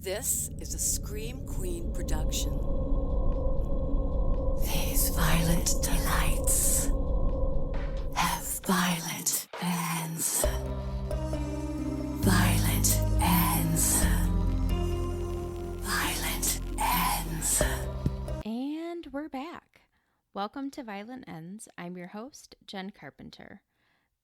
This is a Scream Queen production. These violent delights have violent ends. Violent ends. Violent ends. And we're back. Welcome to Violent Ends. I'm your host, Jenn Carpenter.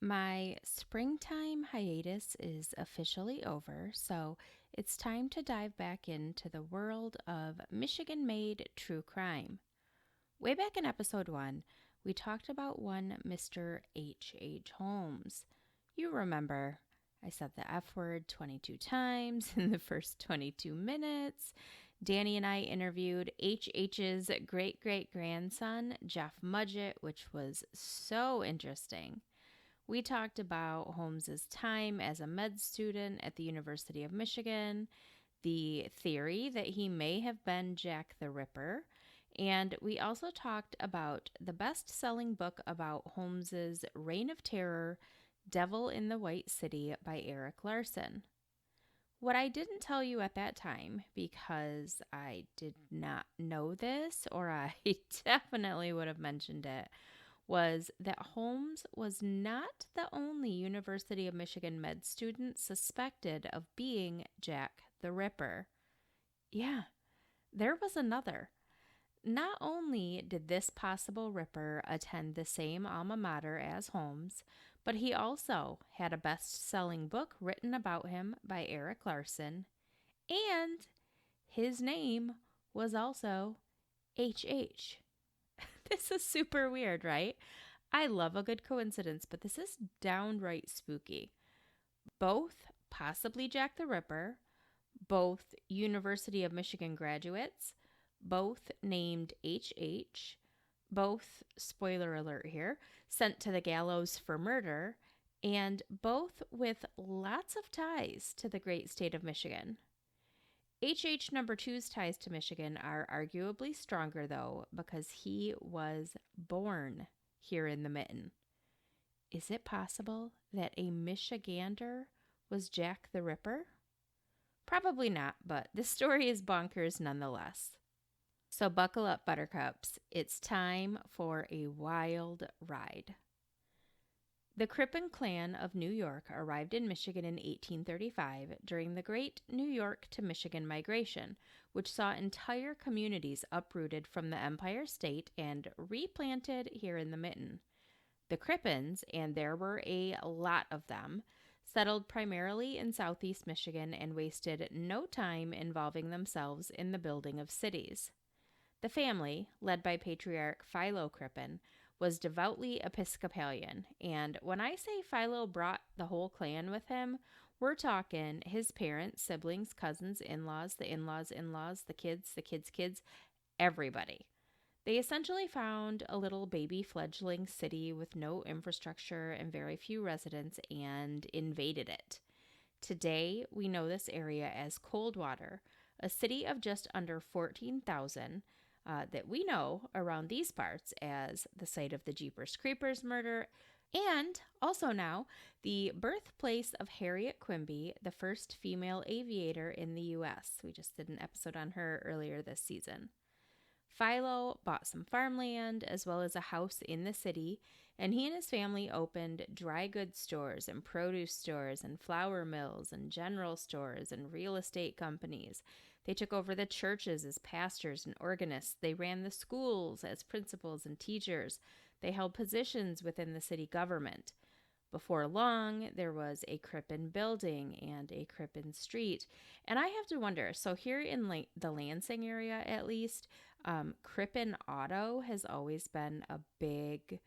My springtime hiatus is officially over, so it's time to dive back into the world of Michigan-made true crime. Way back in episode 1, we talked about one Mr. H.H. Holmes. You remember, I said the F word 22 times in the first 22 minutes. Danny and I interviewed H.H.'s great-great-grandson, Jeff Mudgett, which was so interesting. We talked about Holmes's time as a med student at the University of Michigan, the theory that he may have been Jack the Ripper, and we also talked about the best-selling book about Holmes's reign of terror, Devil in the White City by Erik Larson. What I didn't tell you at that time, because I did not know this, or I definitely would have mentioned it, was that Holmes was not the only University of Michigan med student suspected of being Jack the Ripper. Yeah, there was another. Not only did this possible Ripper attend the same alma mater as Holmes, but he also had a best-selling book written about him by Erik Larson, and his name was also H.H. This is super weird, right? I love a good coincidence, but this is downright spooky. Both possibly Jack the Ripper, both University of Michigan graduates, both named H.H., both, spoiler alert here, sent to the gallows for murder, and both with lots of ties to the great state of Michigan. H.H. number 2's ties to Michigan are arguably stronger, though, because he was born here in the Mitten. Is it possible that a Michigander was Jack the Ripper? Probably not, but this story is bonkers nonetheless. So buckle up, buttercups. It's time for a wild ride. The Crippen clan of New York arrived in Michigan in 1835 during the Great New York to Michigan Migration, which saw entire communities uprooted from the Empire State and replanted here in the Mitten. The Crippens, and there were a lot of them, settled primarily in southeast Michigan and wasted no time involving themselves in the building of cities. The family, led by patriarch Philo Crippen, was devoutly Episcopalian, and when I say Philo brought the whole clan with him, we're talking his parents, siblings, cousins, in-laws, the in-laws' in-laws, the kids' kids, everybody. They essentially found a little baby fledgling city with no infrastructure and very few residents and invaded it. Today, we know this area as Coldwater, a city of just under 14,000, that we know around these parts as the site of the Jeepers Creepers murder, and also now the birthplace of Harriet Quimby, the first female aviator in the U.S. We just did an episode on her earlier this season. Philo bought some farmland as well as a house in the city, and he and his family opened dry goods stores and produce stores and flour mills and general stores and real estate companies. They took over the churches as pastors and organists. They ran the schools as principals and teachers. They held positions within the city government. Before long, there was a Crippen building and a Crippen street. And I have to wonder, so here in the Lansing area at least, Crippen Auto has always been a big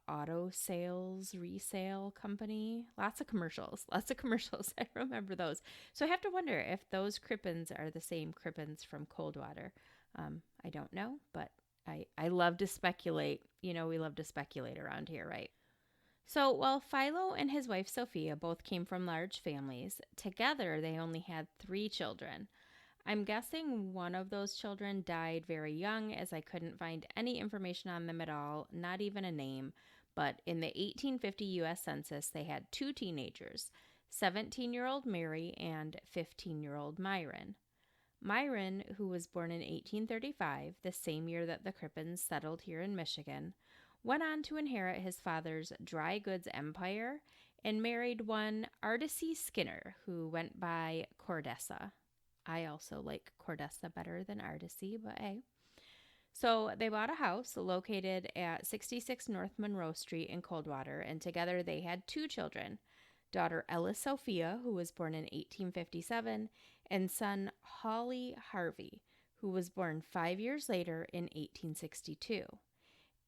auto sales resale company. Lots of commercials. I remember those. So I have to wonder if those Crippens are the same Crippens from Coldwater. I don't know, but I love to speculate. You know, we love to speculate around here, right? So while Philo and his wife Sophia both came from large families, together they only had 3 children. I'm guessing one of those children died very young, as I couldn't find any information on them at all, not even a name. But in the 1850 U.S. Census, they had 2 teenagers, 17-year-old Mary, and 15-year-old Myron. Myron, who was born in 1835, the same year that the Crippens settled here in Michigan, went on to inherit his father's dry goods empire and married one Ardacy Skinner, who went by Cordessa. I also like Cordessa better than Ardacy, but hey. So they bought a house located at 66 North Monroe Street in Coldwater, and together they had two children, daughter Ella Sophia, who was born in 1857, and son Holly Harvey, who was born 5 years later in 1862.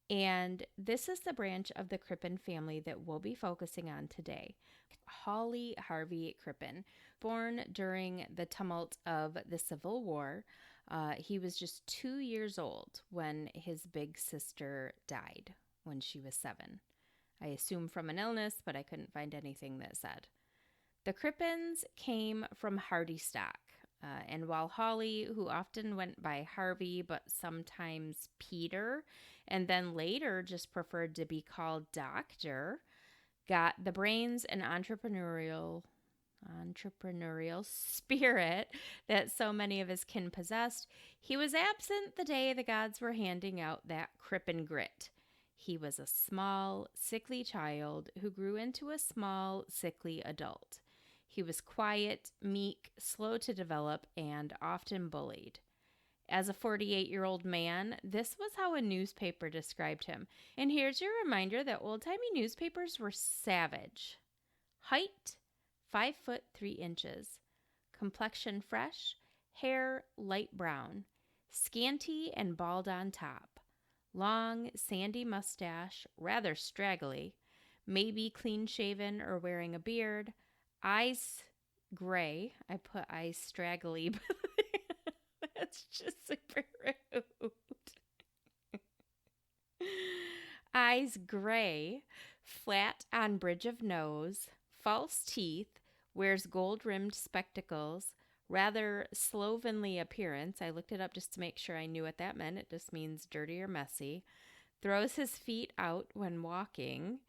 And this is the branch of the Crippen family that we'll be focusing on today. Holly Harvey Crippen, born during the tumult of the Civil War. He was just 2 years old when his big sister died when she was 7. I assume from an illness, but I couldn't find anything that said. The Crippens came from Hardy stock. And while Holly, who often went by Harvey, but sometimes Peter, and then later just preferred to be called Doctor, got the brains and entrepreneurial spirit that so many of his kin possessed, he was absent the day the gods were handing out that Crippen grit. He was a small, sickly child who grew into a small, sickly adult. He was quiet, meek, slow to develop, and often bullied. As a 48-year-old man, this was how a newspaper described him. And here's your reminder that old-timey newspapers were savage. Height, 5 foot 3 inches. Complexion fresh, hair light brown, scanty and bald on top. Long, sandy mustache, rather straggly, maybe clean-shaven or wearing a beard. Eyes gray. I put eyes straggly, but that's just super rude. Eyes gray, flat on bridge of nose, false teeth, wears gold-rimmed spectacles, rather slovenly appearance. I looked it up just to make sure I knew what that meant. It just means dirty or messy. Throws his feet out when walking,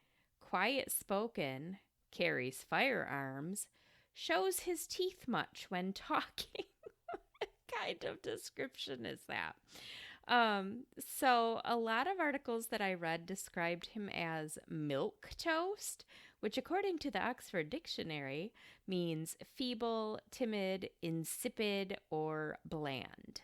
quiet-spoken, carries firearms, shows his teeth much when talking. What kind of description is that? So a lot of articles that I read described him as milk toast, which according to the Oxford Dictionary means feeble, timid, insipid, or bland.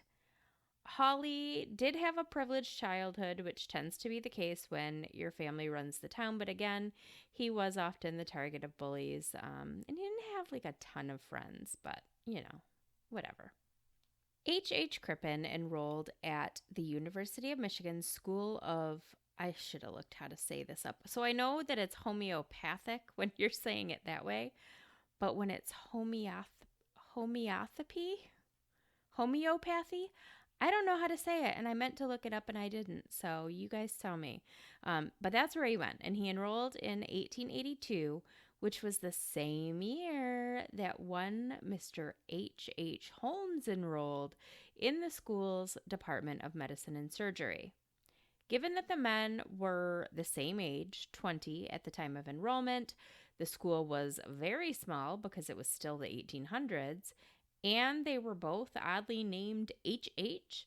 Holly did have a privileged childhood, which tends to be the case when your family runs the town. But again, he was often the target of bullies, and he didn't have like a ton of friends, but whatever. H. Crippen enrolled at the University of Michigan School of, I should have looked how to say this up. So I know that it's homeopathic when you're saying it that way, but when it's homeopathy, I don't know how to say it, and I meant to look it up and I didn't, so you guys tell me. But that's where he went, and he enrolled in 1882, which was the same year that one Mr. H. Holmes enrolled in the school's Department of Medicine and Surgery. Given that the men were the same age, 20, at the time of enrollment, the school was very small because it was still the 1800s, and they were both oddly named H.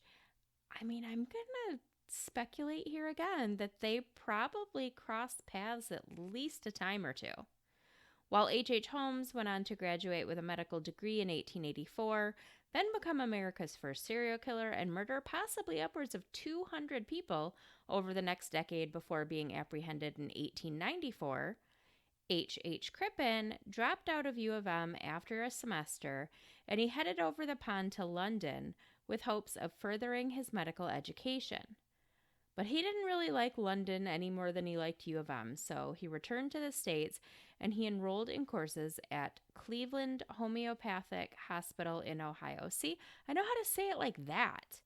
I mean, I'm going to speculate here again that they probably crossed paths at least a time or two. While H. Holmes went on to graduate with a medical degree in 1884, then become America's first serial killer and murder possibly upwards of 200 people over the next decade before being apprehended in 1894, H. Crippen dropped out of U of M after a semester, and he headed over the pond to London with hopes of furthering his medical education. But he didn't really like London any more than he liked U of M, so he returned to the States and he enrolled in courses at Cleveland Homeopathic Hospital in Ohio. See, I know how to say it like that.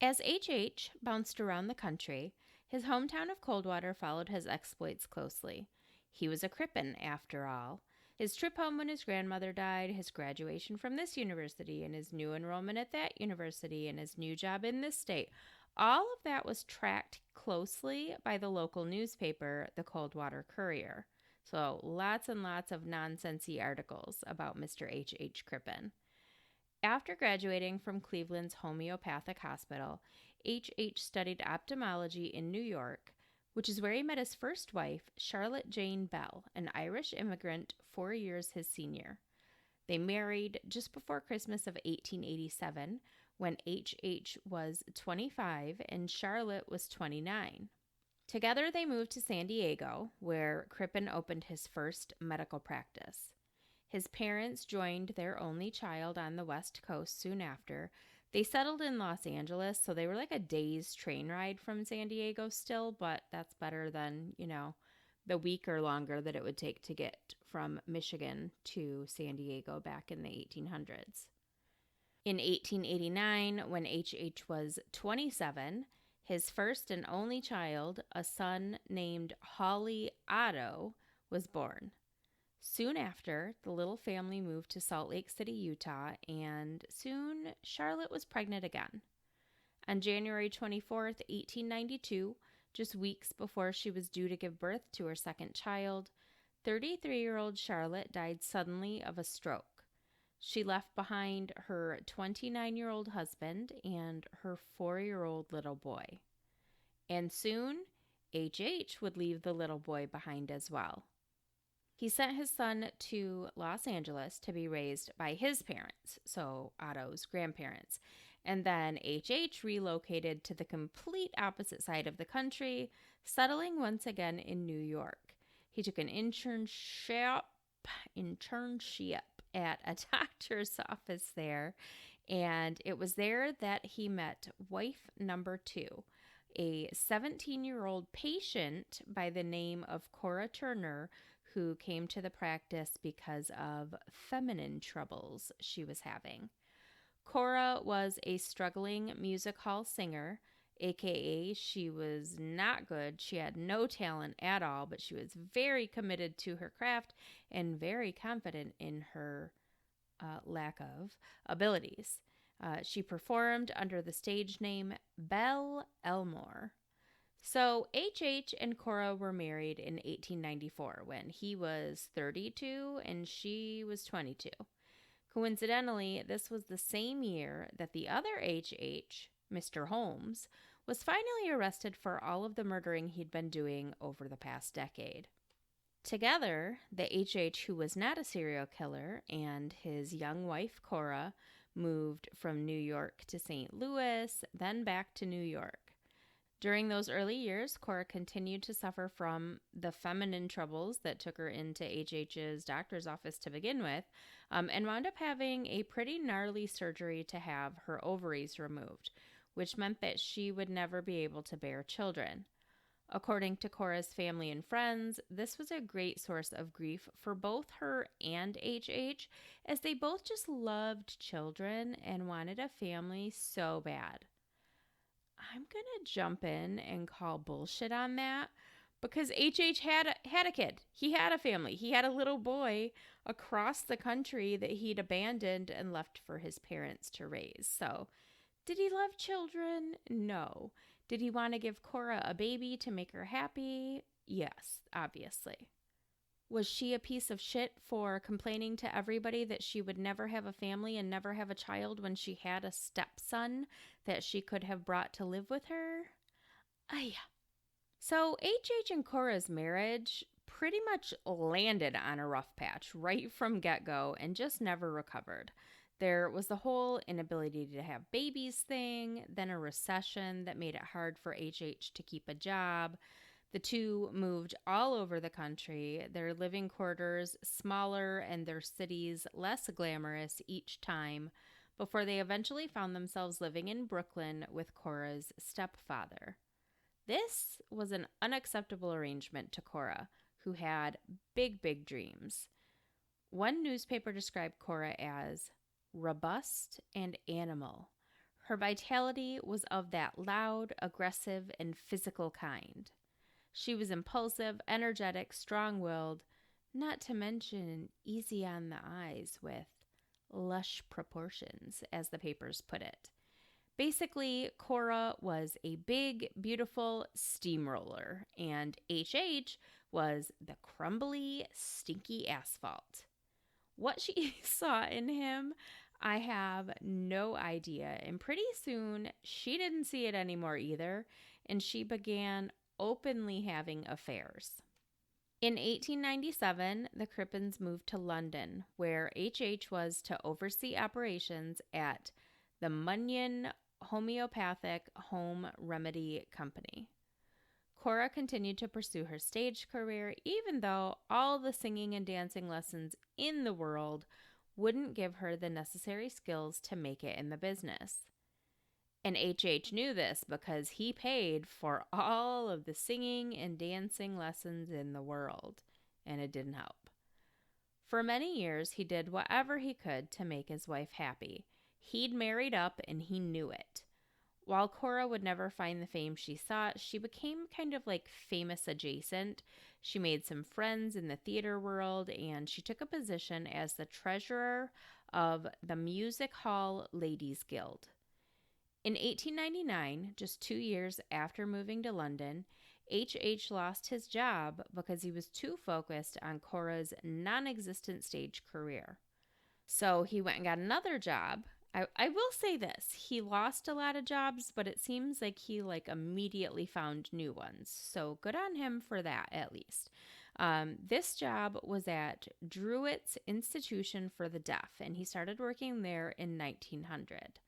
As H. bounced around the country, his hometown of Coldwater followed his exploits closely. He was a Crippen, after all. His trip home when his grandmother died, his graduation from this university, and his new enrollment at that university, and his new job in this state, all of that was tracked closely by the local newspaper, the Coldwater Courier. So lots and lots of nonsensy articles about Mr. H. Crippen. After graduating from Cleveland's Homeopathic Hospital, H. studied ophthalmology in New York, which is where he met his first wife, Charlotte Jane Bell, an Irish immigrant 4 years his senior. They married just before Christmas of 1887, when H. was 25 and Charlotte was 29. Together they moved to San Diego, where Crippen opened his first medical practice. His parents joined their only child on the West Coast soon after. They settled in Los Angeles, so they were like a day's train ride from San Diego still, but that's better than, the week or longer that it would take to get from Michigan to San Diego back in the 1800s. In 1889, when H. was 27, his first and only child, a son named Hawley Otto, was born. Soon after, the little family moved to Salt Lake City, Utah, and soon Charlotte was pregnant again. On January 24th, 1892, just weeks before she was due to give birth to her second child, 33-year-old Charlotte died suddenly of a stroke. She left behind her 29-year-old husband and her 4-year-old little boy. And soon, H. would leave the little boy behind as well. He sent his son to Los Angeles to be raised by his parents, so Otto's grandparents. And then H. relocated to the complete opposite side of the country, settling once again in New York. He took an internship at a doctor's office there, and it was there that he met wife number 2, a 17-year-old patient by the name of Cora Turner, who came to the practice because of feminine troubles she was having. Cora was a struggling music hall singer, aka she was not good. She had no talent at all, but she was very committed to her craft and very confident in her lack of abilities. She performed under the stage name Belle Elmore. So H. and Cora were married in 1894 when he was 32 and she was 22. Coincidentally, this was the same year that the other H., Mr. Holmes, was finally arrested for all of the murdering he'd been doing over the past decade. Together, the H., who was not a serial killer, and his young wife, Cora, moved from New York to St. Louis, then back to New York. During those early years, Cora continued to suffer from the feminine troubles that took her into H.'s doctor's office to begin with, and wound up having a pretty gnarly surgery to have her ovaries removed, which meant that she would never be able to bear children. According to Cora's family and friends, this was a great source of grief for both her and H., as they both just loved children and wanted a family so bad. I'm going to jump in and call bullshit on that because H. had a kid. He had a family. He had a little boy across the country that he'd abandoned and left for his parents to raise. So, did he love children? No. Did he want to give Cora a baby to make her happy? Yes, obviously. Was she a piece of shit for complaining to everybody that she would never have a family and never have a child when she had a stepson that she could have brought to live with her? Yeah. So H. and Cora's marriage pretty much landed on a rough patch right from get-go and just never recovered. There was the whole inability to have babies thing, then a recession that made it hard for H. to keep a job. The two moved all over the country, their living quarters smaller and their cities less glamorous each time, before they eventually found themselves living in Brooklyn with Cora's stepfather. This was an unacceptable arrangement to Cora, who had big dreams. One newspaper described Cora as robust and animal. Her vitality was of that loud, aggressive, and physical kind. She was impulsive, energetic, strong-willed, not to mention easy on the eyes with lush proportions, as the papers put it. Basically, Cora was a big, beautiful steamroller, and H. was the crumbly, stinky asphalt. What she saw in him, I have no idea. And pretty soon, she didn't see it anymore either, and she began openly having affairs. In 1897, the Crippens moved to London, where H.H. was to oversee operations at the Munyon Homeopathic Home Remedy Company. Cora continued to pursue her stage career, even though all the singing and dancing lessons in the world wouldn't give her the necessary skills to make it in the business. And H.H. knew this because he paid for all of the singing and dancing lessons in the world, and it didn't help. For many years, he did whatever he could to make his wife happy. He'd married up, and he knew it. While Cora would never find the fame she sought, she became kind of like famous adjacent. She made some friends in the theater world, and she took a position as the treasurer of the Music Hall Ladies Guild. In 1899, just 2 years after moving to London, H.H. lost his job because he was too focused on Cora's non-existent stage career. So he went and got another job. I will say this, he lost a lot of jobs, but it seems like he immediately found new ones. So good on him for that, at least. This job was at Druitt's Institution for the Deaf, and he started working there in 1900.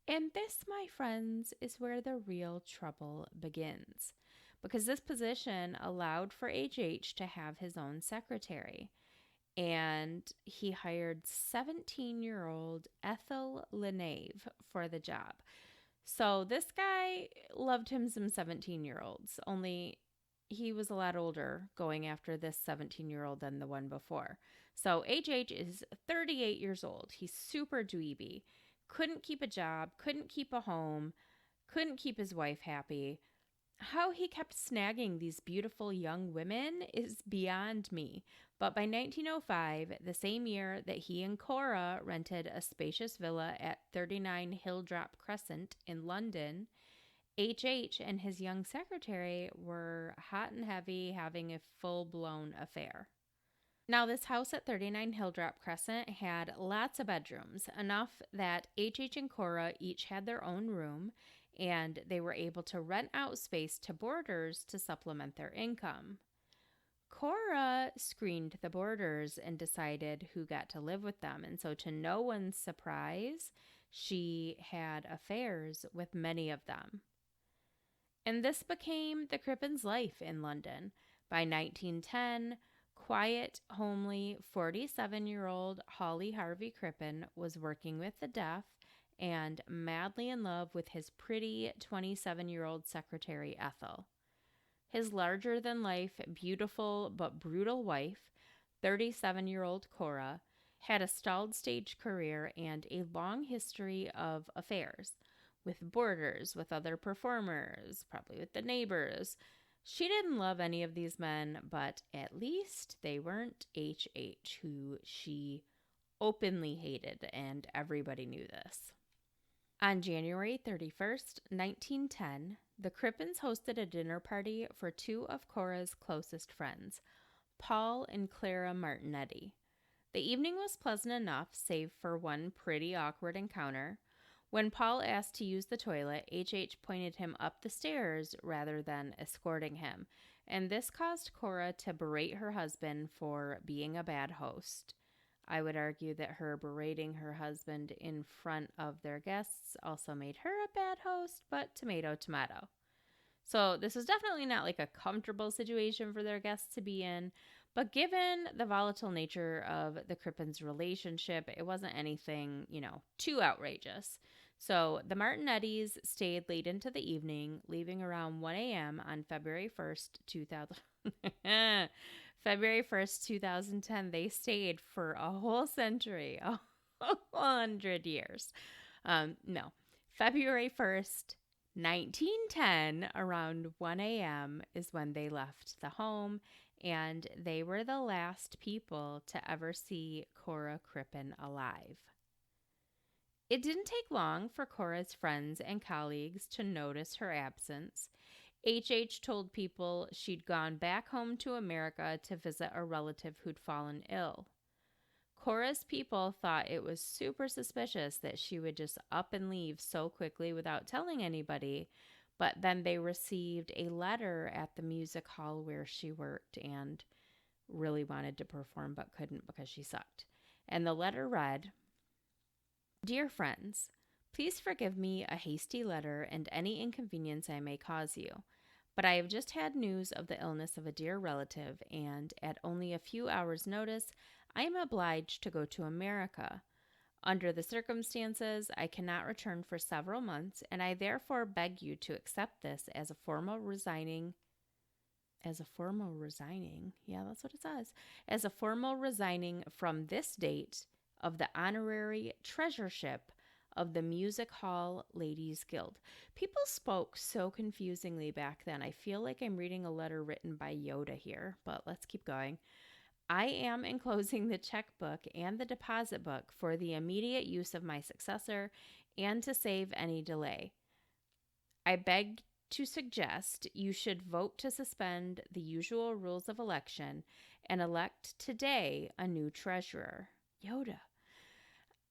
And this, my friends, is where the real trouble begins, because this position allowed for H.H. to have his own secretary. And he hired 17-year-old Ethel Lenave for the job. So this guy loved him some 17-year-olds, only he was a lot older going after this 17-year-old than the one before. So H.H. is 38 years old. He's super dweeby. Couldn't keep a job, couldn't keep a home, couldn't keep his wife happy. How he kept snagging these beautiful young women is beyond me. But by 1905, the same year that he and Cora rented a spacious villa at 39 Hilldrop Crescent in London, H.H. and his young secretary were hot and heavy, having a full-blown affair. Now, this house at 39 Hilldrop Crescent had lots of bedrooms, enough that H.H. and Cora each had their own room, and they were able to rent out space to boarders to supplement their income. Cora screened the boarders and decided who got to live with them, and so to no one's surprise, she had affairs with many of them. And this became the Crippens' life in London. By 1910, quiet, homely 47-year-old Holly Harvey Crippen was working with the deaf and madly in love with his pretty 27-year-old secretary Ethel. His larger-than-life, beautiful but brutal wife, 37-year-old Cora, had a stalled stage career and a long history of affairs with boarders, with other performers, probably with the neighbors. She didn't love any of these men, but at least they weren't H.H., who she openly hated, and everybody knew this. On January 31st, 1910, the Crippens hosted a dinner party for two of Cora's closest friends, Paul and Clara Martinetti. The evening was pleasant enough, save for one pretty awkward encounter. When Paul asked to use the toilet, H.H. pointed him up the stairs rather than escorting him, and this caused Cora to berate her husband for being a bad host. I would argue that her berating her husband in front of their guests also made her a bad host, but tomato, tomato. So this was definitely not like a comfortable situation for their guests to be in, but given the volatile nature of the Crippens' relationship, it wasn't anything, too outrageous. So the Martinettis stayed late into the evening, leaving around 1 a.m. on February 1st, 2000. February 1st, 2010, they stayed for a whole century, 100 years. No, February 1st, 1910, around 1 a.m. is when they left the home, and they were the last people to ever see Cora Crippen alive. It didn't take long for Cora's friends and colleagues to notice her absence. H told people she'd gone back home to America to visit a relative who'd fallen ill. Cora's people thought it was super suspicious that she would just up and leave so quickly without telling anybody, but then they received a letter at the music hall where she worked and really wanted to perform but couldn't because she sucked. And the letter read, "Dear friends, please forgive me a hasty letter and any inconvenience I may cause you. But I have just had news of the illness of a dear relative, and at only a few hours' notice, I am obliged to go to America. Under the circumstances, I cannot return for several months, and I therefore beg you to accept this as a formal resigning. Yeah, that's what it says. As a formal resigning from this date of the honorary treasurership of the Music Hall Ladies Guild." People spoke so confusingly back then. I feel like I'm reading a letter written by Yoda here, but let's keep going. "I am enclosing the checkbook and the deposit book for the immediate use of my successor and to save any delay. I beg to suggest you should vote to suspend the usual rules of election and elect today a new treasurer." Yoda.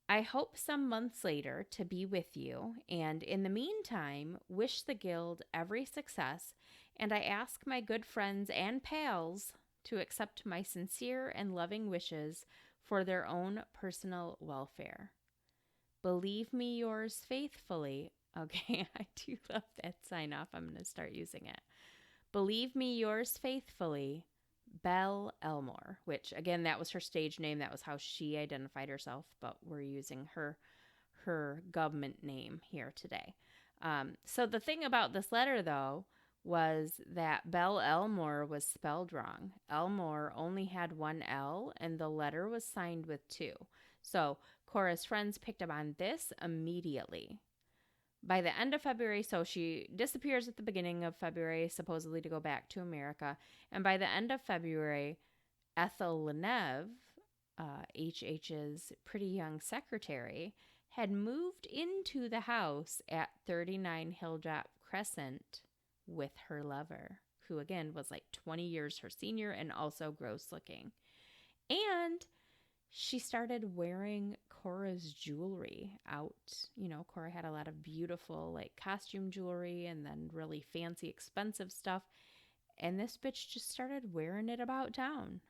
"I hope some months later to be with you, and in the meantime, wish the guild every success, and I ask my good friends and pals to accept my sincere and loving wishes for their own personal welfare. Believe me yours faithfully." Okay, I do love that sign off. I'm going to start using it. "Believe me yours faithfully, Belle Elmore," which, again, that was her stage name. That was how she identified herself, but we're using her government name here today. So the thing about this letter, though, was that Belle Elmore was spelled wrong. Elmore only had one L, and the letter was signed with two. So Cora's friends picked up on this immediately. By the end of February, so she disappears at the beginning of February, supposedly to go back to America. And by the end of February, Ethel Leneve, HH's pretty young secretary, had moved into the house at 39 Hilltop Crescent with her lover, who again was like 20 years her senior and also gross looking. And she started wearing Cora's jewelry out. You know, Cora had a lot of beautiful like costume jewelry and then really fancy expensive stuff. And this bitch just started wearing it about town.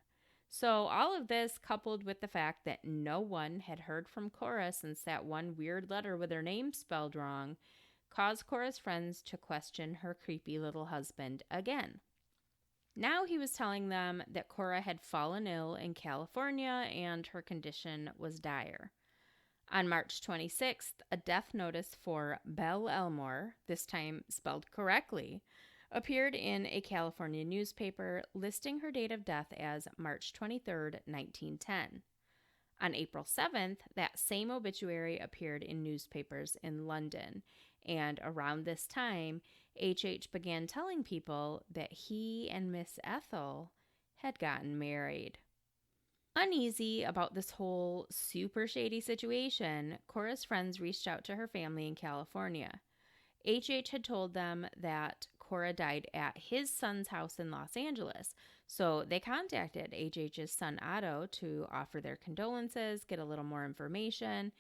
So all of this, coupled with the fact that no one had heard from Cora since that one weird letter with her name spelled wrong, caused Cora's friends to question her creepy little husband again. Now he was telling them that Cora had fallen ill in California and her condition was dire. On March 26th, a death notice for Belle Elmore, this time spelled correctly, appeared in a California newspaper listing her date of death as March 23rd, 1910. On April 7th, that same obituary appeared in newspapers in London, and around this time, H began telling people that he and Miss Ethel had gotten married. Uneasy about this whole super shady situation, Cora's friends reached out to her family in California. H had told them that Cora died at his son's house in Los Angeles, so they contacted HH's son Otto to offer their condolences, get a little more information,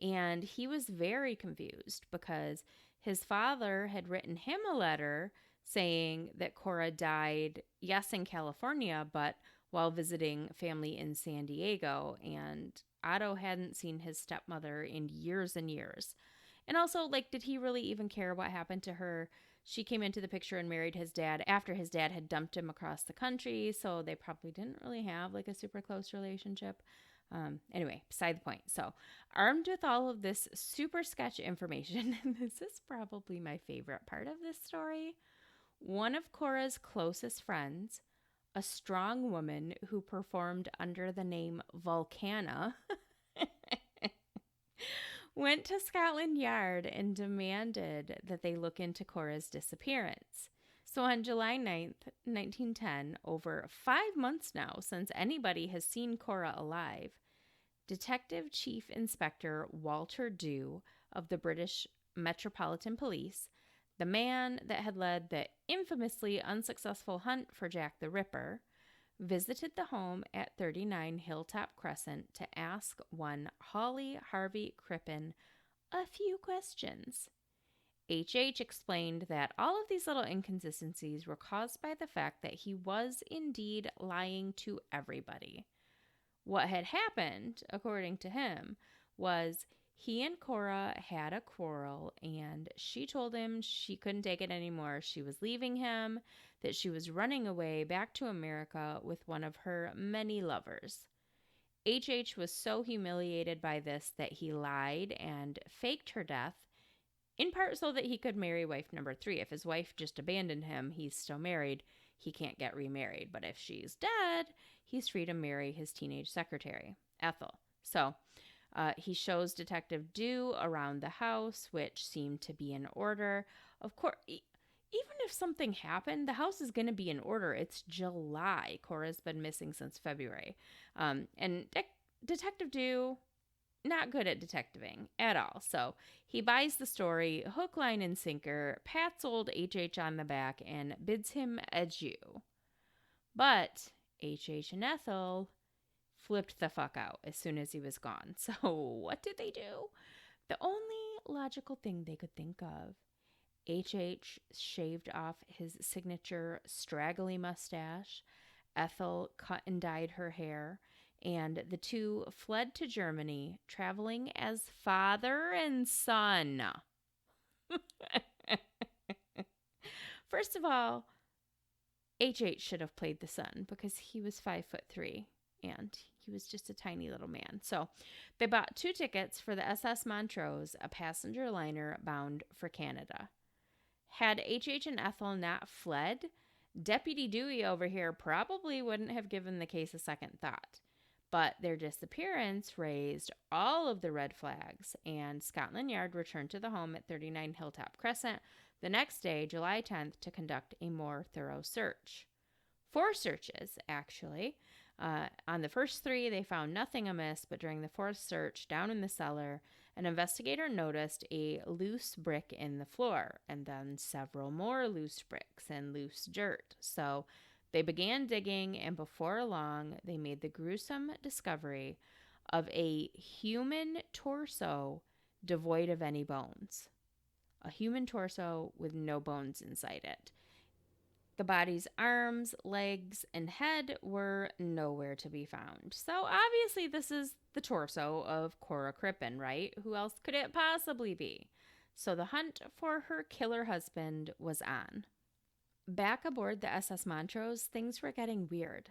and he was very confused because his father had written him a letter saying that Cora died, yes, in California, but while visiting family in San Diego, and Otto hadn't seen his stepmother in years and years. And also, like, did he really even care what happened to her? She came into the picture and married his dad after his dad had dumped him across the country, so they probably didn't really have, like, a super close relationship. Anyway, beside the point. So, armed with all of this super sketch information, and this is probably my favorite part of this story, one of Cora's closest friends, a strong woman who performed under the name Volcana, went to Scotland Yard and demanded that they look into Cora's disappearance. So on July 9th, 1910, over 5 months now since anybody has seen Cora alive, Detective Chief Inspector Walter Dew of the British Metropolitan Police the man that had led the infamously unsuccessful hunt for Jack the Ripper, visited the home at 39 Hilltop Crescent to ask one Holly Harvey Crippen a few questions. H.H. explained that all of these little inconsistencies were caused by the fact that he was indeed lying to everybody. What had happened, according to him, was he and Cora had a quarrel, and she told him she couldn't take it anymore. She was leaving him, that she was running away back to America with one of her many lovers. H.H. was so humiliated by this that he lied and faked her death, in part so that he could marry wife number 3. If his wife just abandoned him, he's still married. He can't get remarried. But if she's dead, he's free to marry his teenage secretary, Ethel. So he shows Detective Dew around the house, which seemed to be in order. Of course, even if something happened, the house is going to be in order. It's July. Cora's been missing since February. And Detective Dew, not good at detectiving at all. So he buys the story, hook, line, and sinker, pats old H.H. on the back, and bids him adieu. But H.H. and Ethel flipped the fuck out as soon as he was gone. So what did they do? The only logical thing they could think of. H.H. shaved off his signature straggly mustache. Ethel cut and dyed her hair. And the two fled to Germany, traveling as father and son. First of all, H.H. should have played the son because he was 5'3" and he was just a tiny little man. So they bought 2 tickets for the SS Montrose, a passenger liner bound for Canada. Had H.H. and Ethel not fled, Deputy Dewey over here probably wouldn't have given the case a second thought. But their disappearance raised all of the red flags, and Scotland Yard returned to the home at 39 Hilltop Crescent the next day, July 10th, to conduct a more thorough search. 4 searches, actually. On the first 3, they found nothing amiss, but during the 4th search, down in the cellar, an investigator noticed a loose brick in the floor, and then several more loose bricks and loose dirt. So they began digging, and before long, they made the gruesome discovery of a human torso devoid of any bones. A human torso with no bones inside it. The body's arms, legs, and head were nowhere to be found. So obviously this is the torso of Cora Crippen, right? Who else could it possibly be? So the hunt for her killer husband was on. Back aboard the SS Montrose, things were getting weird.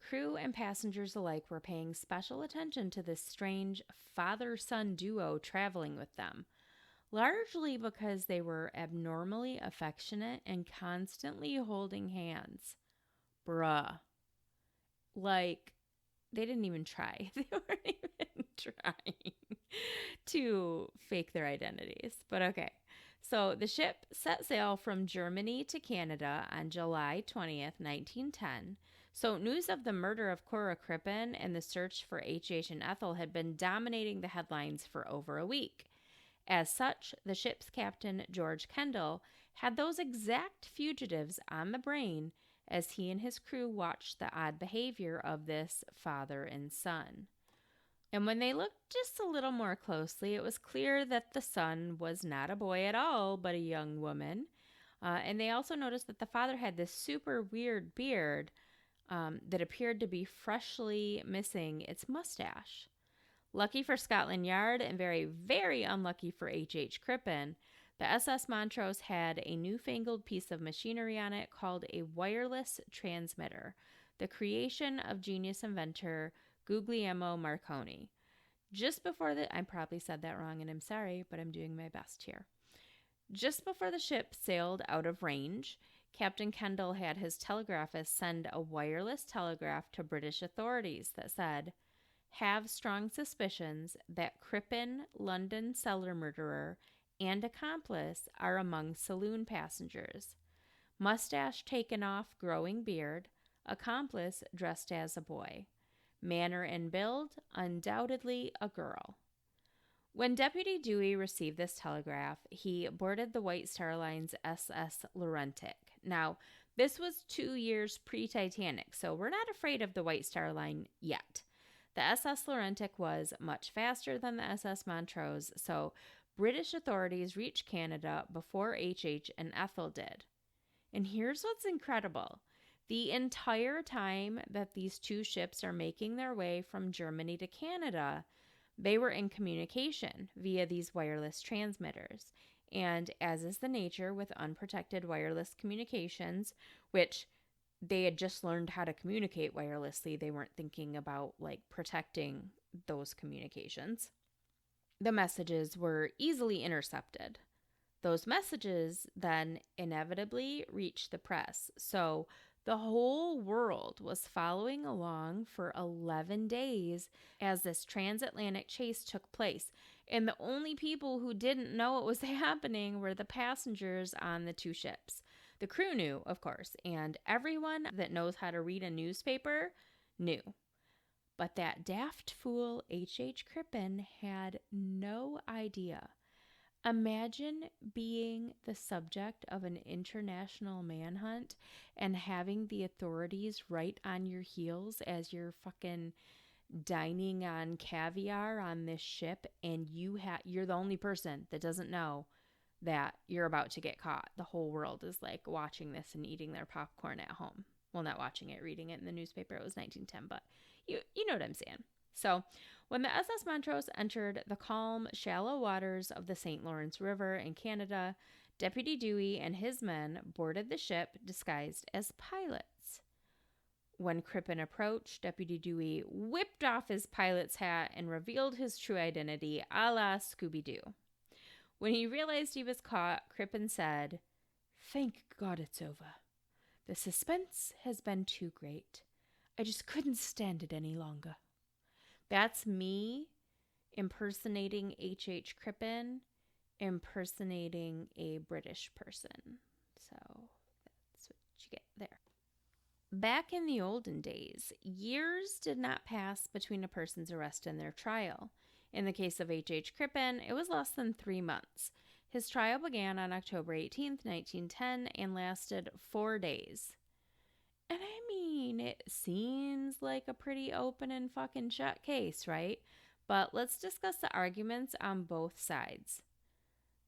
Crew and passengers alike were paying special attention to this strange father-son duo traveling with them, largely because they were abnormally affectionate and constantly holding hands. Bruh. Like, they didn't even try. They weren't even trying to fake their identities. But okay. So the ship set sail from Germany to Canada on July 20th, 1910. So news of the murder of Cora Crippen and the search for H.H. and Ethel had been dominating the headlines for over a week. As such, the ship's captain, George Kendall, had those exact fugitives on the brain as he and his crew watched the odd behavior of this father and son. And when they looked just a little more closely, it was clear that the son was not a boy at all, but a young woman. And they also noticed that the father had this super weird beard that appeared to be freshly missing its mustache. Lucky for Scotland Yard and very, very unlucky for H.H. Crippen, the SS Montrose had a newfangled piece of machinery on it called a wireless transmitter, the creation of genius inventor Guglielmo Marconi. Just before I probably said that wrong and I'm sorry, but I'm doing my best here. Just before the ship sailed out of range, Captain Kendall had his telegraphist send a wireless telegraph to British authorities that said, "Have strong suspicions that Crippen, London cellar murderer, and accomplice are among saloon passengers. Mustache taken off, growing beard. Accomplice dressed as a boy. Manner and build, undoubtedly a girl." When Deputy Dewey received this telegraph, he boarded the White Star Line's SS Laurentic. Now, this was 2 years pre-Titanic, so we're not afraid of the White Star Line yet. The SS Laurentic was much faster than the SS Montrose, so British authorities reached Canada before H.H. and Ethel did. And here's what's incredible. The entire time that these two ships are making their way from Germany to Canada, they were in communication via these wireless transmitters. And as is the nature with unprotected wireless communications, which they had just learned how to communicate wirelessly, they weren't thinking about like protecting those communications. The messages were easily intercepted. Those messages then inevitably reached the press. So the whole world was following along for 11 days as this transatlantic chase took place. And the only people who didn't know what was happening were the passengers on the two ships. The crew knew, of course, and everyone that knows how to read a newspaper knew. But that daft fool H.H. Crippen had no idea. Imagine being the subject of an international manhunt and having the authorities right on your heels as you're fucking dining on caviar on this ship, and you're the only person that doesn't know that you're about to get caught. The whole world is like watching this and eating their popcorn at home. Well, not watching it, reading it in the newspaper. It was 1910, but you know what I'm saying. So when the SS Montrose entered the calm, shallow waters of the St. Lawrence River in Canada, Deputy Dewey and his men boarded the ship disguised as pilots. When Crippen approached, Deputy Dewey whipped off his pilot's hat and revealed his true identity, a la Scooby-Doo. When he realized he was caught, Crippen said, "Thank God it's over. The suspense has been too great. I just couldn't stand it any longer." That's me impersonating H.H. Crippen, impersonating a British person. So that's what you get there. Back in the olden days, years did not pass between a person's arrest and their trial. In the case of H.H. Crippen, it was less than 3 months. His trial began on October 18th, 1910, and lasted 4 days. And I mean, it seems like a pretty open and fucking shut case, right? But let's discuss the arguments on both sides.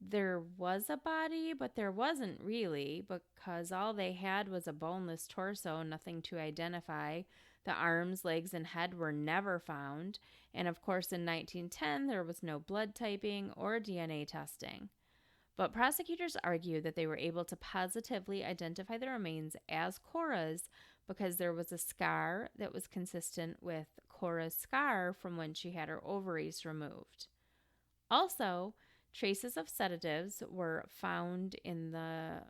There was a body, but there wasn't really, because all they had was a boneless torso, nothing to identify. The arms, legs, and head were never found. And of course, in 1910, there was no blood typing or DNA testing. But prosecutors argued that they were able to positively identify the remains as Cora's because there was a scar that was consistent with Cora's scar from when she had her ovaries removed. Also, traces of sedatives were found in the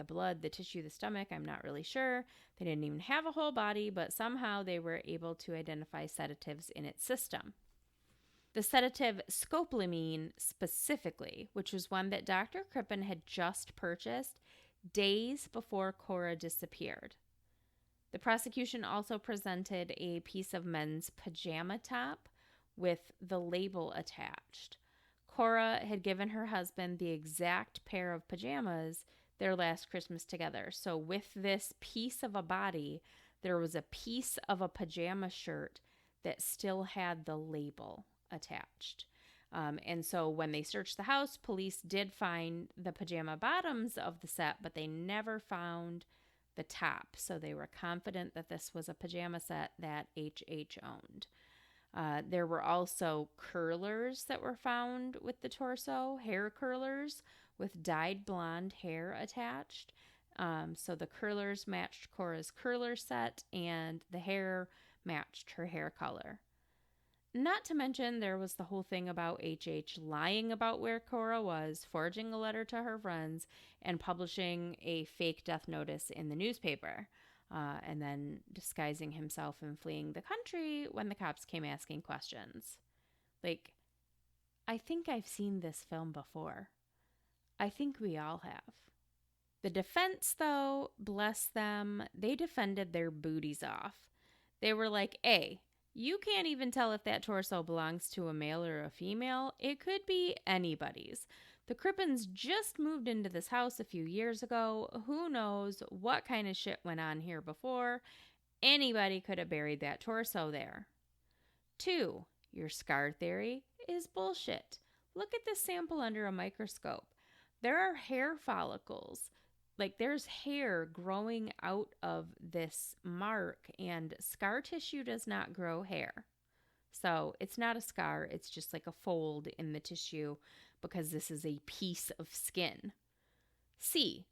blood, the tissue, the stomach. I'm not really sure. They didn't even have a whole body, but somehow they were able to identify sedatives in its system. The sedative scopolamine specifically, which was one that Dr. Crippen had just purchased days before Cora disappeared. The prosecution also presented a piece of men's pajama top with the label attached. Cora had given her husband the exact pair of pajamas their last Christmas together. So with this piece of a body, there was a piece of a pajama shirt that still had the label attached. And so when they searched the house, police did find the pajama bottoms of the set, but they never found the top. So they were confident that this was a pajama set that H.H. owned. There were also curlers that were found with the torso, hair curlers with dyed blonde hair attached. So the curlers matched Cora's curler set and the hair matched her hair color. Not to mention, there was the whole thing about H.H. lying about where Cora was, forging a letter to her friends, and publishing a fake death notice in the newspaper, and then disguising himself and fleeing the country when the cops came asking questions. Like, I think I've seen this film before. I think we all have. The defense, though, bless them, they defended their booties off. They were like, A, You can't even tell if that torso belongs to a male or a female. It could be anybody's. The Crippens just moved into this house a few years ago. Who knows what kind of shit went on here before? Anybody could have buried that torso there. 2. Your scar theory is bullshit. Look at this sample under a microscope. There are hair follicles. Like there's hair growing out of this mark, and scar tissue does not grow hair. So it's not a scar, it's just like a fold in the tissue because this is a piece of skin. C.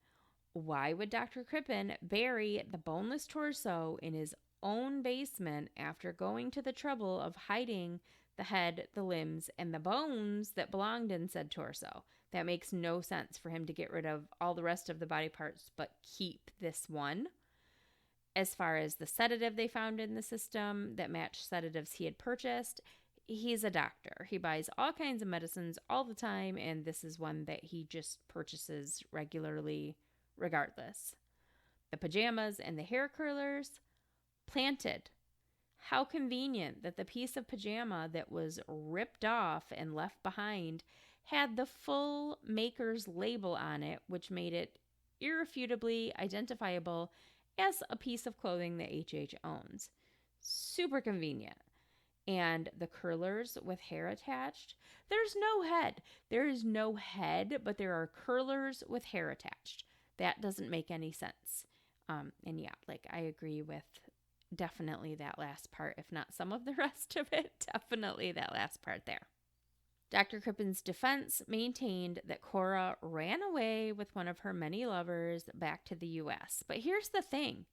Why would Dr. Crippen bury the boneless torso in his own basement after going to the trouble of hiding the head, the limbs, and the bones that belonged in said torso? That makes no sense for him to get rid of all the rest of the body parts but keep this one. As far as the sedative they found in the system that matched sedatives he had purchased, he's a doctor. He buys all kinds of medicines all the time, and this is one that he just purchases regularly regardless. The pajamas and the hair curlers, planted. How convenient that the piece of pajama that was ripped off and left behind had the full maker's label on it, which made it irrefutably identifiable as a piece of clothing that HH owns. Super convenient. And the curlers with hair attached, there's no head. There is no head, but there are curlers with hair attached. That doesn't make any sense. And yeah, like I agree with definitely that last part, if not some of the rest of it, definitely that last part there. Dr. Crippen's defense maintained that Cora ran away with one of her many lovers back to the U.S. But here's the thing.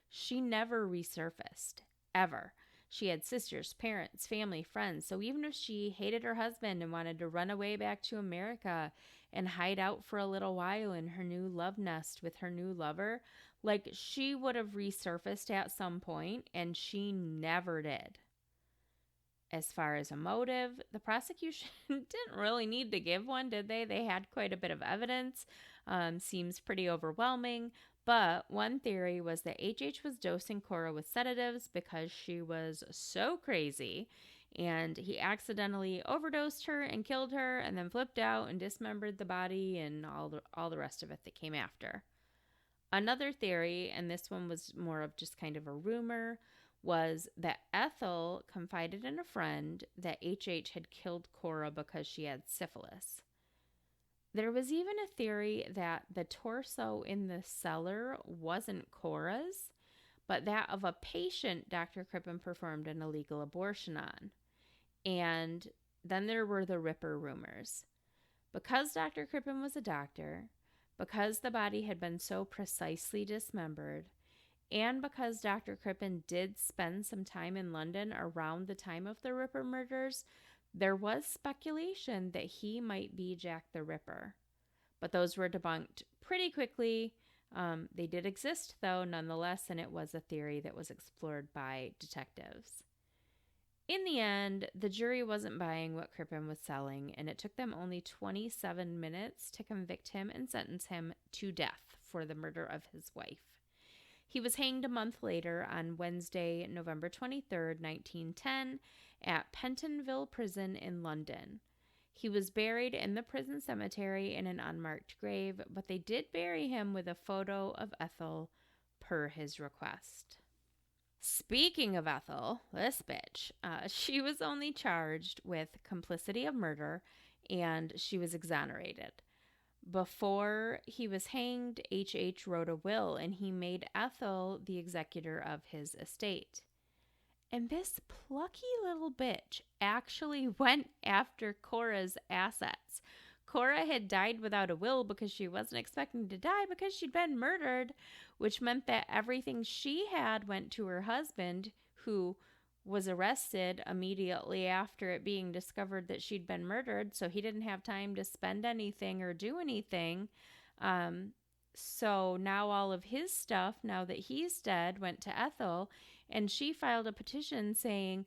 She never resurfaced, ever. She had sisters, parents, family, friends. So even if she hated her husband and wanted to run away back to America and hide out for a little while in her new love nest with her new lover, like she would have resurfaced at some point, and she never did. As far as a motive, the prosecution didn't really need to give one, did they? They had quite a bit of evidence. Seems pretty overwhelming. But one theory was that HH was dosing Cora with sedatives because she was so crazy, and he accidentally overdosed her and killed her and then flipped out and dismembered the body and all the rest of it that came after. Another theory, and this one was more of just kind of a rumor, was that Ethel confided in a friend that HH had killed Cora because she had syphilis. There was even a theory that the torso in the cellar wasn't Cora's, but that of a patient Dr. Crippen performed an illegal abortion on. And then there were the Ripper rumors. Because Dr. Crippen was a doctor, because the body had been so precisely dismembered, and because Dr. Crippen did spend some time in London around the time of the Ripper murders, there was speculation that he might be Jack the Ripper. But those were debunked pretty quickly. They did exist, though, nonetheless, and it was a theory that was explored by detectives. In the end, the jury wasn't buying what Crippen was selling, and it took them only 27 minutes to convict him and sentence him to death for the murder of his wife. He was hanged a month later on Wednesday, November 23rd, 1910, at Pentonville Prison in London. He was buried in the prison cemetery in an unmarked grave, but they did bury him with a photo of Ethel per his request. Speaking of Ethel, this bitch, she was only charged with complicity of murder, and she was exonerated. Before he was hanged, H.H. wrote a will, and he made Ethel the executor of his estate. And this plucky little bitch actually went after Cora's assets. Cora had died without a will because she wasn't expecting to die because she'd been murdered, which meant that everything she had went to her husband, who was arrested immediately after it being discovered that she'd been murdered, so he didn't have time to spend anything or do anything. So now all of his stuff, now that he's dead, went to Ethel, and she filed a petition saying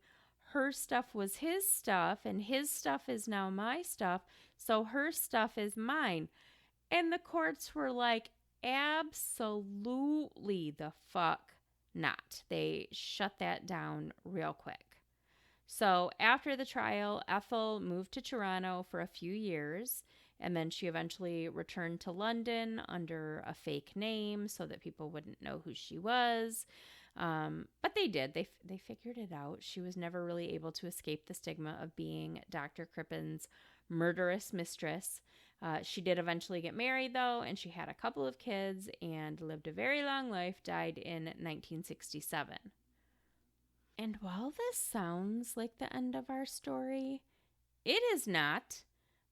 her stuff was his stuff and his stuff is now my stuff, so her stuff is mine. And the courts were like, absolutely the fuck not. They shut that down real quick. So after the trial, Ethel moved to Toronto for a few years, and then she eventually returned to London under a fake name so that people wouldn't know who she was. But they did. They figured it out. She was never really able to escape the stigma of being Dr. Crippen's murderous mistress. She did eventually get married, though, and she had a couple of kids and lived a very long life, died in 1967. And while this sounds like the end of our story, it is not,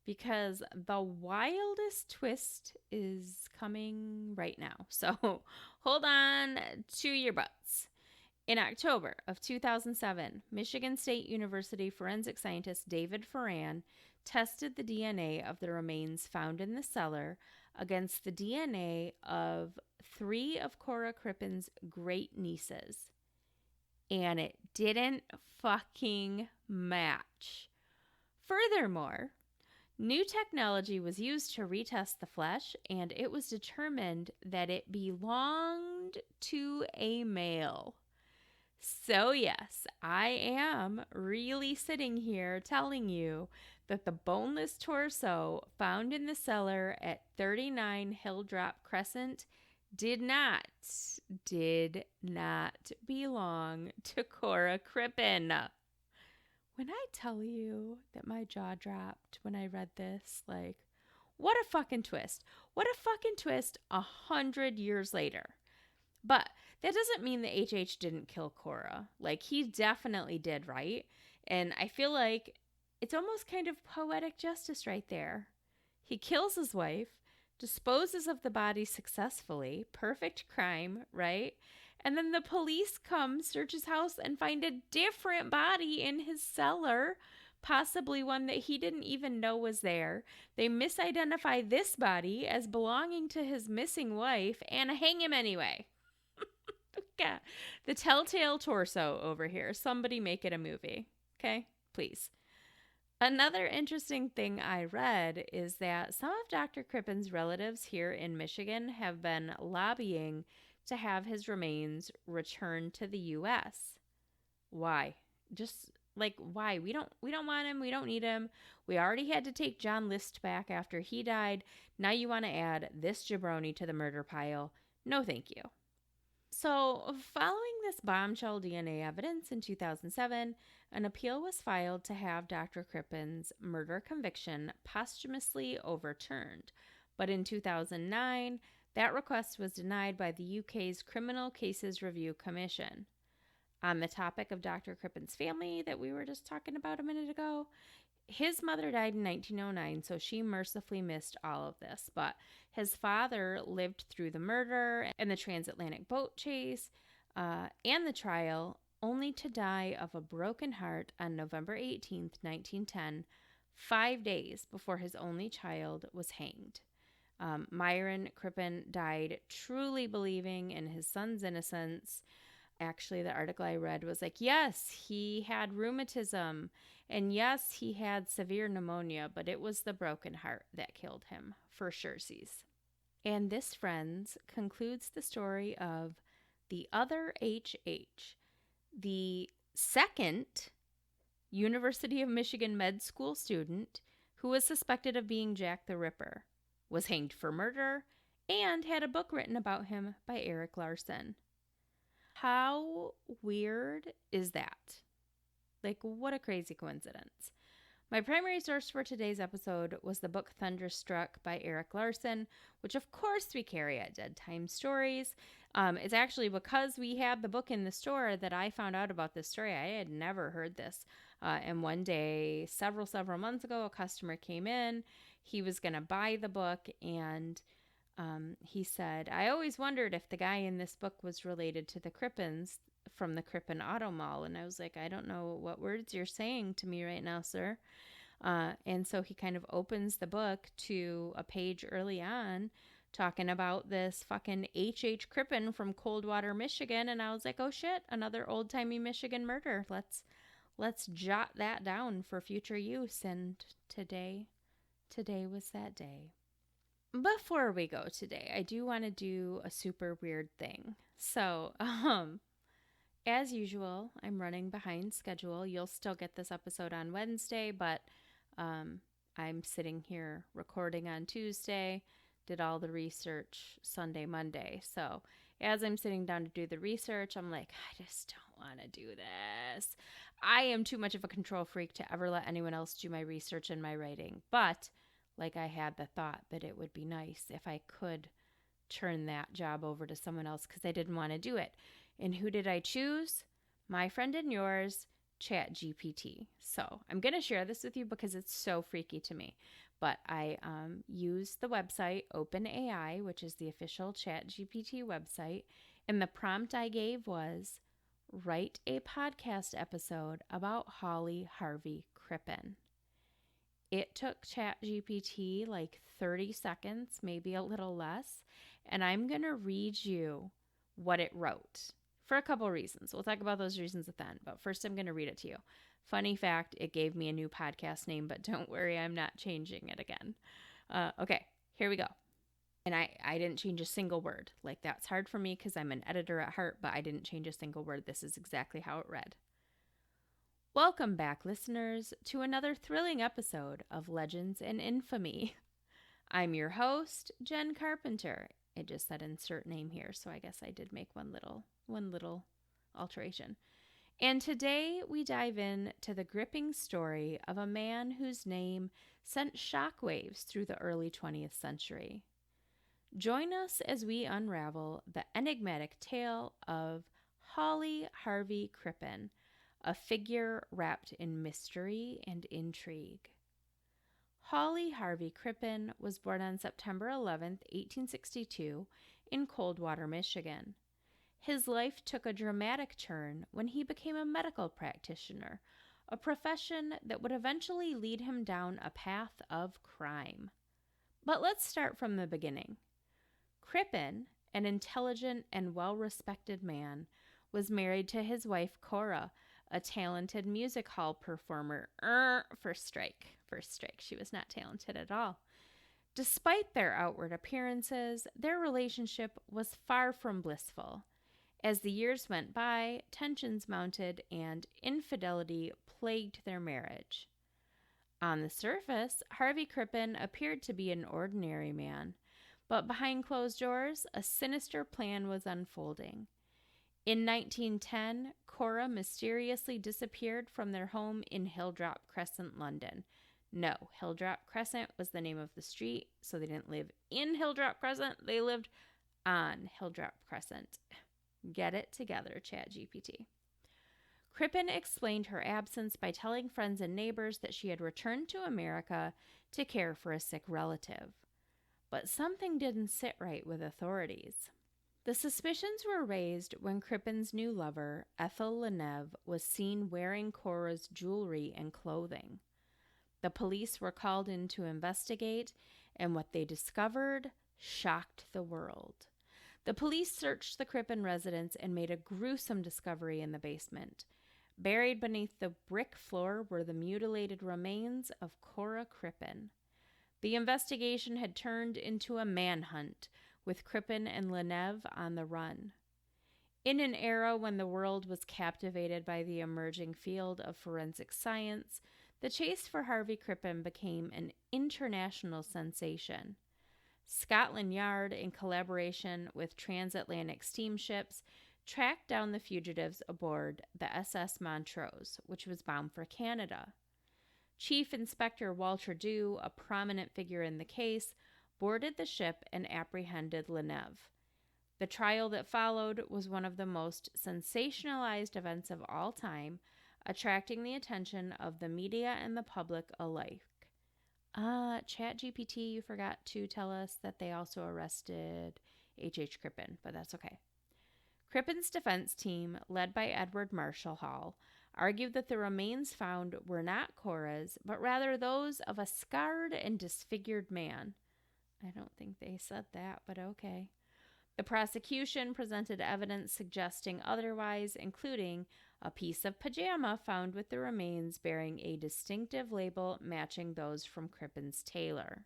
because the wildest twist is coming right now. So hold on to your butts. In October of 2007, Michigan State University forensic scientist David Ferran tested the DNA of the remains found in the cellar against the DNA of 3 of Cora Crippen's great nieces. And it didn't fucking match. Furthermore, new technology was used to retest the flesh, and it was determined that it belonged to a male. So yes, I am really sitting here telling you that the boneless torso found in the cellar at 39 Hilldrop Crescent did not belong to Cora Crippen. When I tell you that my jaw dropped when I read this, like, what a fucking twist. What a fucking twist 100 years later. But that doesn't mean that HH didn't kill Cora. Like, he definitely did, right? And I feel like it's almost kind of poetic justice right there. He kills his wife, disposes of the body successfully, perfect crime, right? And then the police come, search his house, and find a different body in his cellar, possibly one that he didn't even know was there. They misidentify this body as belonging to his missing wife and hang him anyway. Yeah. The telltale torso over here. Somebody make it a movie. Okay? Please. Another interesting thing I read is that some of Dr. Crippen's relatives here in Michigan have been lobbying to have his remains returned to the U.S. Why? Just like, why? We don't want him. We don't need him. We already had to take John List back after he died. Now you want to add this jabroni to the murder pile. No, thank you. So, following this bombshell DNA evidence in 2007, an appeal was filed to have Dr. Crippen's murder conviction posthumously overturned. But in 2009, that request was denied by the UK's Criminal Cases Review Commission. On the topic of Dr. Crippen's family that we were just talking about a minute ago, his mother died in 1909, so she mercifully missed all of this. But his father lived through the murder and the transatlantic boat chase and the trial, only to die of a broken heart on November 18th, 1910, 5 days before his only child was hanged. Myron Crippen died truly believing in his son's innocence. Actually, the article I read was like, yes, he had rheumatism, and yes, he had severe pneumonia, but it was the broken heart that killed him, for surezies. And this, friends, concludes the story of the other HH, the second University of Michigan med school student who was suspected of being Jack the Ripper, was hanged for murder, and had a book written about him by Eric Larson. How weird is that? Like, what a crazy coincidence. My primary source for today's episode was the book Thunderstruck by Eric Larson, which of course we carry at Dead Time Stories. It's actually because we had the book in the store that I found out about this story. I had never heard this. And one day, several months ago, a customer came in. He was going to buy the book, and he said, I always wondered if the guy in this book was related to the Crippens from the Crippen Auto Mall. And I was like, I don't know what words you're saying to me right now, sir. And so he kind of opens the book to a page early on talking about this fucking H.H. Crippen from Coldwater, Michigan. And I was like, oh shit, another old-timey Michigan murder. Let's jot that down for future use. And today was that day. Before we go today, I do want to do a super weird thing. So, As usual, I'm running behind schedule. You'll still get this episode on Wednesday, but I'm sitting here recording on Tuesday, did all the research Sunday, Monday. So as I'm sitting down to do the research, I'm like, I just don't want to do this. I am too much of a control freak to ever let anyone else do my research and my writing. But like I had the thought that it would be nice if I could turn that job over to someone else because I didn't want to do it. And who did I choose? My friend and yours, ChatGPT. So I'm going to share this with you because it's so freaky to me. But I used the website OpenAI, which is the official ChatGPT website. And the prompt I gave was, write a podcast episode about Holly Harvey Crippen. It took ChatGPT like 30 seconds, maybe a little less. And I'm going to read you what it wrote for a couple reasons. We'll talk about those reasons at the end, but first I'm going to read it to you. Funny fact, it gave me a new podcast name, but don't worry, I'm not changing it again. Okay, here we go. And I didn't change a single word. Like, that's hard for me because I'm an editor at heart, but I didn't change a single word. This is exactly how it read. Welcome back, listeners, to another thrilling episode of Legends and Infamy. I'm your host, Jenn Carpenter. It just said insert name here, so I guess I did make one little alteration. And today we dive in to the gripping story of a man whose name sent shockwaves through the early 20th century. Join us as we unravel the enigmatic tale of Holly Harvey Crippen, a figure wrapped in mystery and intrigue. Holly Harvey Crippen was born on September 11, 1862, in Coldwater, Michigan. His life took a dramatic turn when he became a medical practitioner, a profession that would eventually lead him down a path of crime. But let's start from the beginning. Crippen, an intelligent and well-respected man, was married to his wife Cora, a talented music hall performer. First strike. She was not talented at all. Despite their outward appearances, their relationship was far from blissful. As the years went by, tensions mounted and infidelity plagued their marriage. On the surface, Harvey Crippen appeared to be an ordinary man, but behind closed doors, a sinister plan was unfolding. In 1910, Cora mysteriously disappeared from their home in Hilldrop Crescent, London. No, Hilldrop Crescent was the name of the street, so they didn't live in Hilldrop Crescent, they lived on Hilldrop Crescent. Get it together, ChatGPT. Crippen explained her absence by telling friends and neighbors that she had returned to America to care for a sick relative. But something didn't sit right with authorities. The suspicions were raised when Crippen's new lover, Ethel Leneve, was seen wearing Cora's jewelry and clothing. The police were called in to investigate, and what they discovered shocked the world. The police searched the Crippen residence and made a gruesome discovery in the basement. Buried beneath the brick floor were the mutilated remains of Cora Crippen. The investigation had turned into a manhunt, with Crippen and Leneve on the run. In an era when the world was captivated by the emerging field of forensic science, the chase for Harvey Crippen became an international sensation. Scotland Yard, in collaboration with transatlantic steamships, tracked down the fugitives aboard the SS Montrose, which was bound for Canada. Chief Inspector Walter Dew, a prominent figure in the case, boarded the ship and apprehended Leneve. The trial that followed was one of the most sensationalized events of all time, attracting the attention of the media and the public alike. ChatGPT, you forgot to tell us that they also arrested H.H. Crippen, but that's okay. Crippen's defense team, led by Edward Marshall Hall, argued that the remains found were not Cora's, but rather those of a scarred and disfigured man. I don't think they said that, but okay. The prosecution presented evidence suggesting otherwise, including a piece of pajama found with the remains bearing a distinctive label matching those from Crippen's tailor.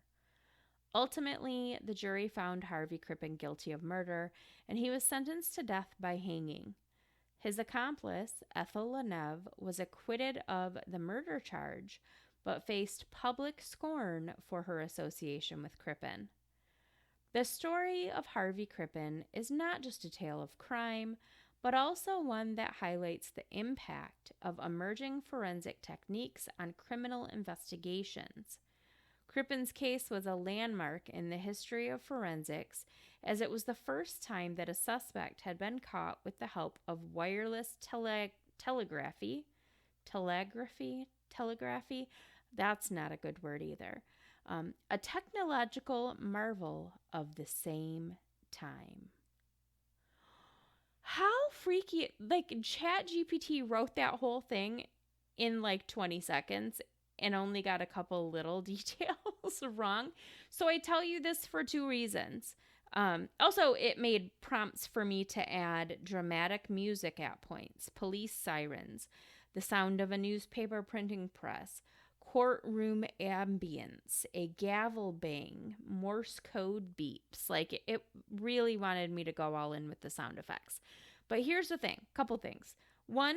Ultimately, the jury found Harvey Crippen guilty of murder, and he was sentenced to death by hanging. His accomplice, Ethel Leneve, was acquitted of the murder charge, but faced public scorn for her association with Crippen. The story of Harvey Crippen is not just a tale of crime, but also one that highlights the impact of emerging forensic techniques on criminal investigations. Crippen's case was a landmark in the history of forensics, as it was the first time that a suspect had been caught with the help of wireless telegraphy. Telegraphy? That's not a good word either. A technological marvel of the same time. How freaky, like ChatGPT wrote that whole thing in like 20 seconds and only got a couple little details wrong. So I tell you this for two reasons. Also, it made prompts for me to add dramatic music at points, police sirens, the sound of a newspaper printing press, courtroom ambience, a gavel bang, Morse code beeps. Like it really wanted me to go all in with the sound effects. But here's the thing, couple things. One,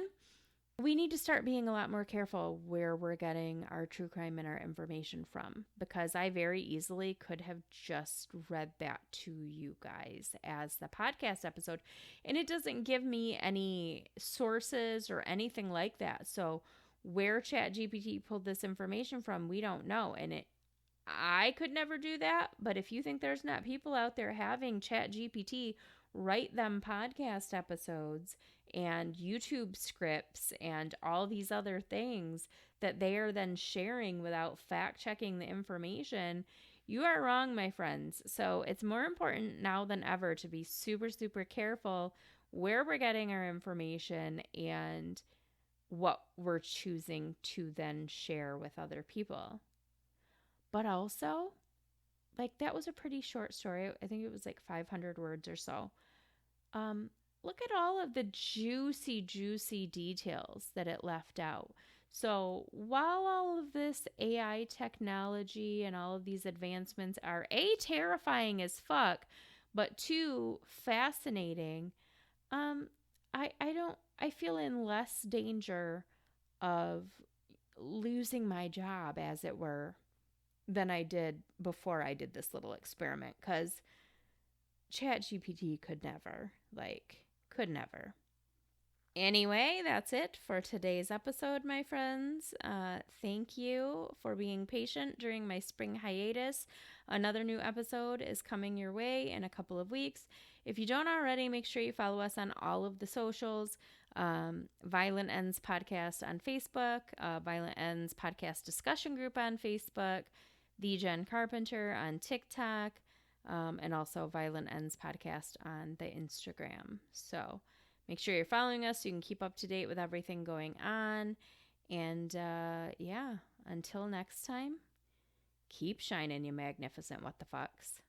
we need to start being a lot more careful where we're getting our true crime and our information from, because I very easily could have just read that to you guys as the podcast episode, and it doesn't give me any sources or anything like that. So where ChatGPT pulled this information from, we don't know. And I could never do that, but if you think there's not people out there having ChatGPT write them podcast episodes and YouTube scripts and all these other things that they are then sharing without fact checking the information, you are wrong, my friends. So it's more important now than ever to be super, super careful where we're getting our information and what we're choosing to then share with other people. But also, like, that was a pretty short story. I think it was like 500 words or so. Look at all of the juicy, juicy details that it left out. So while all of this AI technology and all of these advancements are A, terrifying as fuck, but two, fascinating, I feel in less danger of losing my job, as it were, than I did before I did this little experiment, because ChatGPT could never. Anyway, that's it for today's episode, my friends. Thank you for being patient during my spring hiatus. Another new episode is coming your way in a couple of weeks. If you don't already, make sure you follow us on all of the socials. Violent Ends Podcast on Facebook, Violent Ends Podcast Discussion Group on Facebook, The Jenn Carpenter on TikTok, and also Violent Ends Podcast on the Instagram. So make sure you're following us so you can keep up to date with everything going on. And yeah, until next time, keep shining, you magnificent what the fucks.